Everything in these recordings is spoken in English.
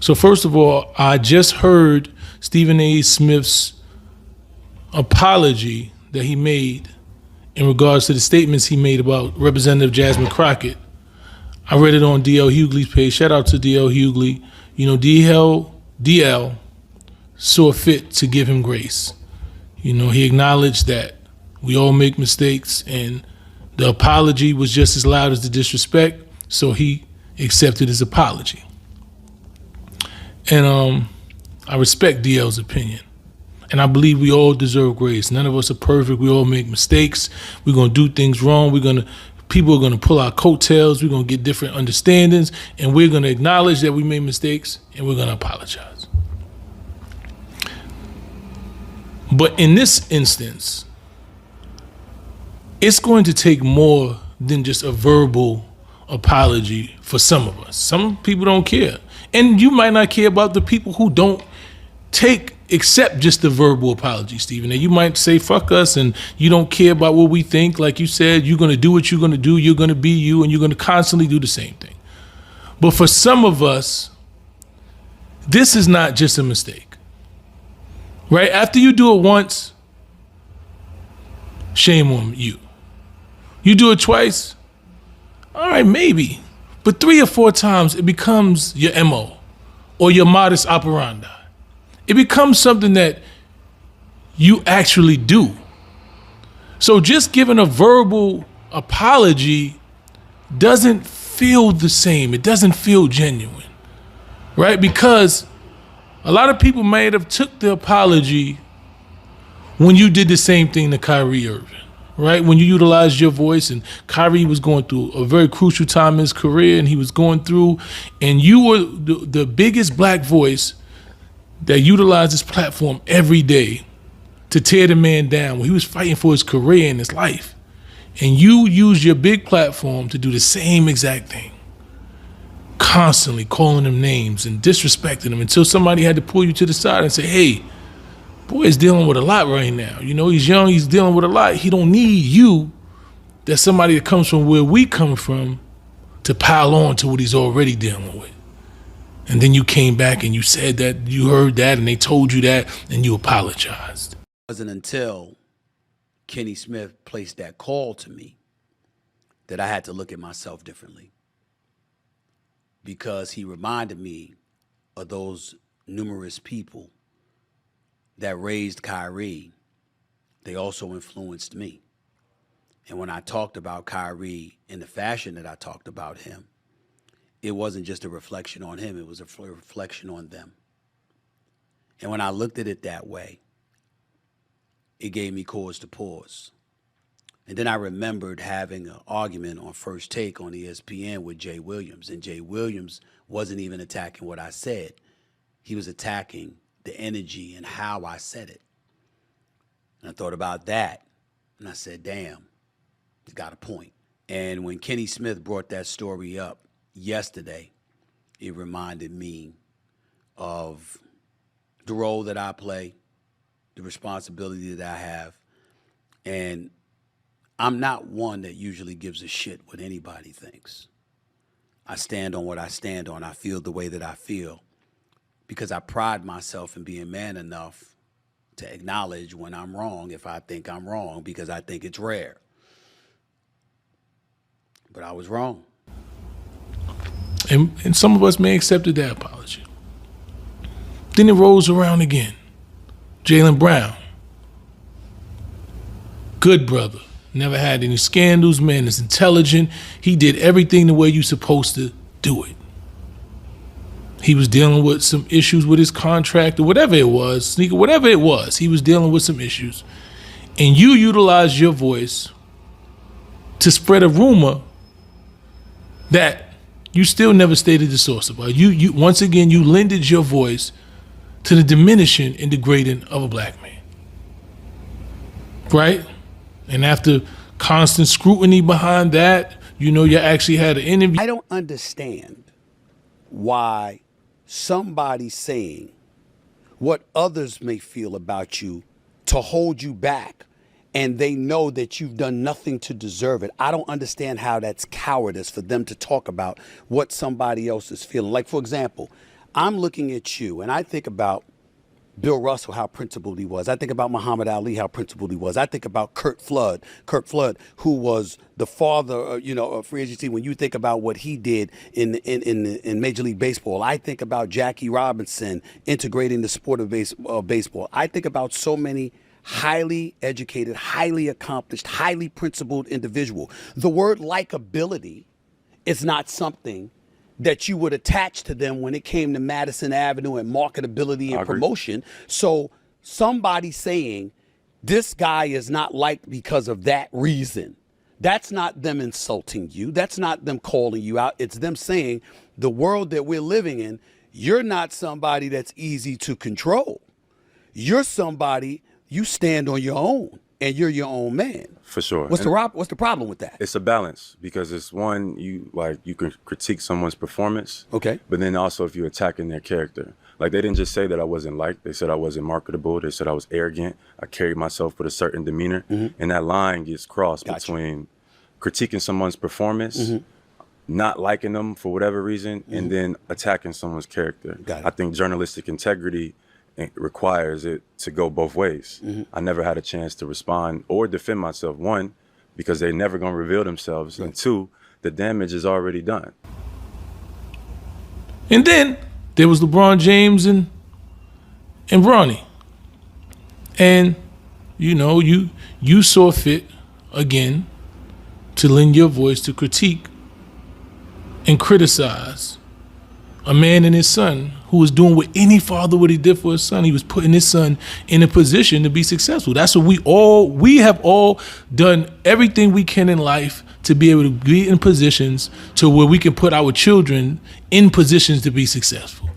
So first of all, I just heard Stephen A. Smith's apology that he made in regards to the statements he made about Representative Jasmine Crockett. I read it on D.L. Hughley's page. Shout out to D.L. Hughley. You know, D.L. saw fit to give him grace. You know, he acknowledged that we all make mistakes, and the apology was just as loud as the disrespect, so he accepted his apology. And I respect DL's opinion. And I believe we all deserve grace. None of us are perfect. We all make mistakes. We're going to do things wrong. People are going to pull our coattails. We're going to get different understandings. And we're going to acknowledge that we made mistakes, and we're going to apologize. But in this instance, it's going to take more than just a verbal apology for some of us. Some people don't care. And you might not care about the people who don't accept just the verbal apology, Stephen. And you might say, fuck us, and you don't care about what we think. Like you said, you're going to do what you're going to do. You're going to be you, and you're going to constantly do the same thing. But for some of us, this is not just a mistake. Right? After you do it once, shame on you. You do it twice, all right, maybe. But 3 or 4 times, it becomes your MO or your modus operandi. It becomes something that you actually do. So just giving a verbal apology doesn't feel the same. It doesn't feel genuine, right? Because a lot of people might have took the apology when you did the same thing to Kyrie Irving. Right, when you utilized your voice, and Kyrie was going through a very crucial time in his career, and he was going through, and you were the biggest black voice that utilized his platform every day to tear the man down when he was fighting for his career and his life. And you used your big platform to do the same exact thing, constantly calling him names and disrespecting him until somebody had to pull you to the side and say, hey, boy is dealing with a lot right now. You know, he's young, he's dealing with a lot. He don't need you, that's somebody that comes from where we come from, to pile on to what he's already dealing with. And then you came back and you said that you heard that and they told you that and you apologized. It wasn't until Kenny Smith placed that call to me that I had to look at myself differently, because he reminded me of those numerous people that raised Kyrie. They also influenced me. And when I talked about Kyrie in the fashion that I talked about him, it wasn't just a reflection on him, it was a reflection on them. And when I looked at it that way, it gave me cause to pause. And then I remembered having an argument on First Take on ESPN with Jay Williams, and Jay Williams wasn't even attacking what I said. He was attacking the energy and how I said it. And I thought about that, and I said, damn, he's got a point. And when Kenny Smith brought that story up yesterday, it reminded me of the role that I play, the responsibility that I have. And I'm not one that usually gives a shit what anybody thinks. I stand on what I stand on. I feel the way that I feel, because I pride myself in being man enough to acknowledge when I'm wrong if I think I'm wrong, because I think it's rare. But I was wrong. And some of us may have accepted that apology. Then it rolls around again. Jaylen Brown, good brother, never had any scandals, man is intelligent. He did everything the way you're supposed to do it. He was dealing with some issues with his contract or whatever it was, sneaker, whatever it was. He was dealing with some issues. And you utilized your voice to spread a rumor that you still never stated the source about. You once again, you lended your voice to the diminishing and degrading of a black man. Right? And after constant scrutiny behind that, you know, you actually had an interview. I don't understand why somebody saying what others may feel about you to hold you back, and they know that you've done nothing to deserve it. I don't understand how that's cowardice for them to talk about what somebody else is feeling. Like, for example, I'm looking at you, and I think about Bill Russell, how principled he was. I think about Muhammad Ali, how principled he was. I think about Kirk Flood, who was the father, of free agency. When you think about what he did in Major League Baseball, I think about Jackie Robinson integrating the sport of baseball. I think about so many highly educated, highly accomplished, highly principled individual. The word likability is not something that you would attach to them when it came to Madison Avenue and marketability and promotion. So somebody saying this guy is not liked because of that reason, that's not them insulting you. That's not them calling you out. It's them saying the world that we're living in, you're not somebody that's easy to control. You're somebody, you stand on your own and you're your own man. For sure. What's the problem with that? It's a balance, because it's one, you can critique someone's performance. Okay. But then also if you're attacking their character. Like, they didn't just say that I wasn't liked. They said I wasn't marketable. They said I was arrogant. I carried myself with a certain demeanor. Mm-hmm. And that line gets crossed between critiquing someone's performance, mm-hmm. not liking them for whatever reason, mm-hmm. and then attacking someone's character. I think journalistic integrity requires it to go both ways. Mm-hmm. I never had a chance to respond or defend myself. One, because they're never going to reveal themselves. Right. And two, the damage is already done. And then there was LeBron James and Bronny. And, you saw fit, again, to lend your voice to critique and criticize a man and his son who was doing what any father would he did for his son. He was putting his son in a position to be successful. That's what we have all done everything we can in life to be able to be in positions to where we can put our children in positions to be successful.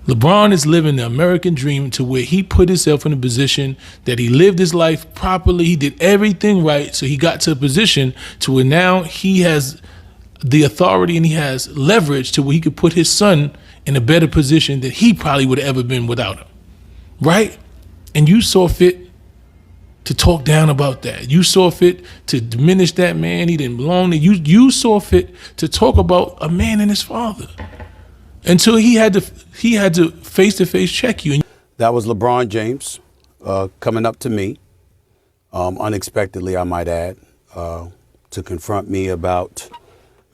LeBron is living the American dream to where he put himself in a position that he lived his life properly. He did everything right. So he got to a position to where now he has the authority and he has leverage to where he could put his son in a better position than he probably would have ever been without him, right? And you saw fit to talk down about that. You saw fit to diminish that man. He didn't belong there. You saw fit to talk about a man and his father until he had to face-to-face check you. That was LeBron James coming up to me, unexpectedly, I might add, to confront me about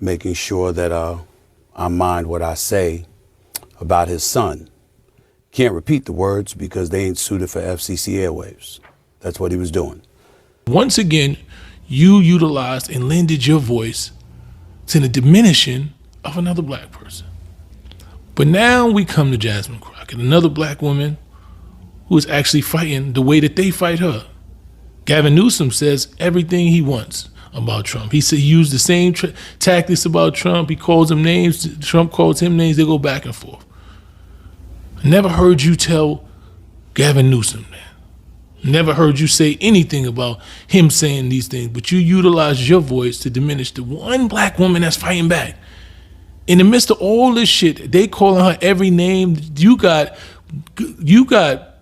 making sure that I mind what I say about his son. Can't repeat the words because they ain't suited for FCC airwaves. That's what he was doing. Once again, you utilized and lended your voice to the diminishing of another black person. But now we come to Jasmine Crockett, another black woman who is actually fighting the way that they fight her. Gavin Newsom says everything he wants about Trump. He said he used the same tactics about Trump. He calls him names. Trump calls him names. They go back and forth. I never heard you tell Gavin Newsom that. Never heard you say anything about him saying these things, but you utilize your voice to diminish the one black woman that's fighting back. In the midst of all this shit, they calling her every name. You got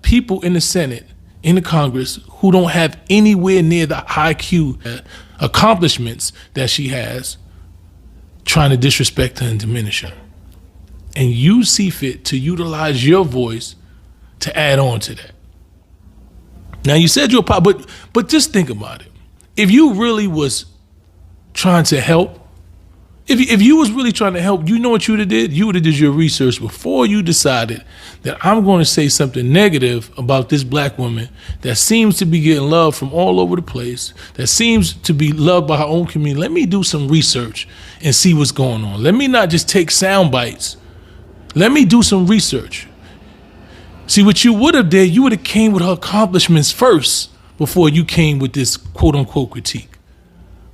people in the Senate, in the Congress, who don't have anywhere near the IQ accomplishments that she has, trying to disrespect her and diminish her. And you see fit to utilize your voice to add on to that. Now, you said you're a pop, but just think about it. If you really was trying to help, if you was really trying to help, you know what you would have did? You would have did your research before you decided that I'm going to say something negative about this black woman that seems to be getting love from all over the place, that seems to be loved by her own community. Let me do some research and see what's going on. Let me not just take sound bites. Let me do some research. See, what you would have did, you would have came with her accomplishments first before you came with this quote-unquote critique,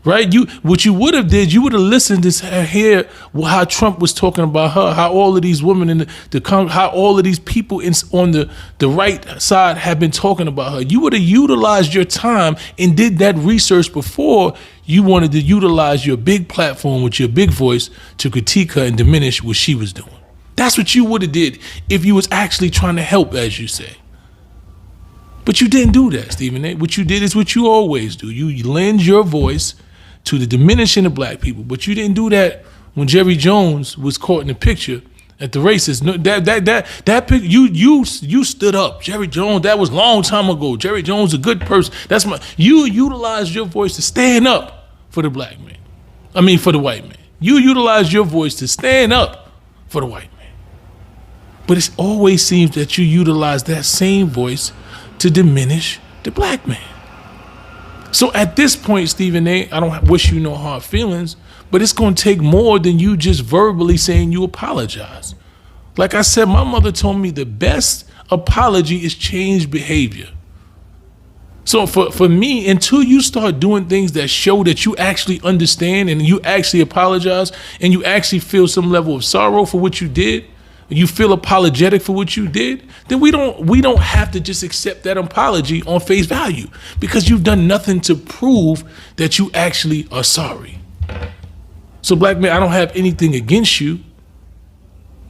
right? What you would have did, you would have listened to hear how Trump was talking about her, how all of these women in how all of these people on the right side have been talking about her. You would have utilized your time and did that research before you wanted to utilize your big platform with your big voice to critique her and diminish what she was doing. That's what you would have did if you was actually trying to help, as you say. But you didn't do that, Stephen A. What you did is what you always do. You lend your voice to the diminishing of black people. But you didn't do that when Jerry Jones was caught in the picture at the races. No, that pick, you stood up. Jerry Jones, that was a long time ago. Jerry Jones, a good person. You utilized your voice to stand up for the black man. For the white man. You utilized your voice to stand up for the white man. But it always seems that you utilize that same voice to diminish the black man. So at this point, Stephen A., I don't wish you no hard feelings, but it's going to take more than you just verbally saying you apologize. Like I said, my mother told me the best apology is changed behavior. So for me, until you start doing things that show that you actually understand and you actually apologize and you actually feel some level of sorrow for what you did, you feel apologetic for what you did, then we don't have to just accept that apology on face value, because you've done nothing to prove that you actually are sorry. So black man, I don't have anything against you,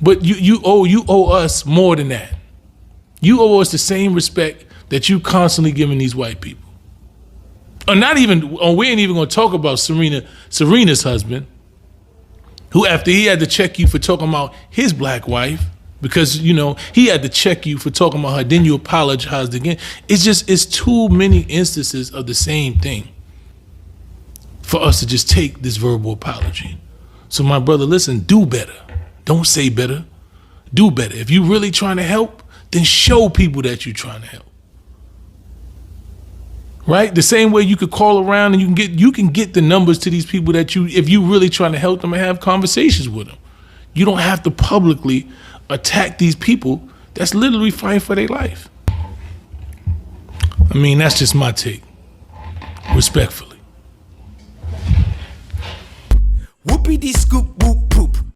but you owe us more than that. You owe us the same respect that you constantly giving these white people. We ain't even gonna talk about Serena's husband, who after he had to check you for talking about his black wife, because he had to check you for talking about her, then you apologized again. It's too many instances of the same thing for us to just take this verbal apology. So my brother, listen, do better. Don't say better. Do better. If you're really trying to help, then show people that you're trying to help. Right? The same way you could call around and you can get the numbers to these people that if you really trying to help them and have conversations with them. You don't have to publicly attack these people that's literally fighting for their life. That's just my take. Respectfully. Whoopie dee scoop whoop poop.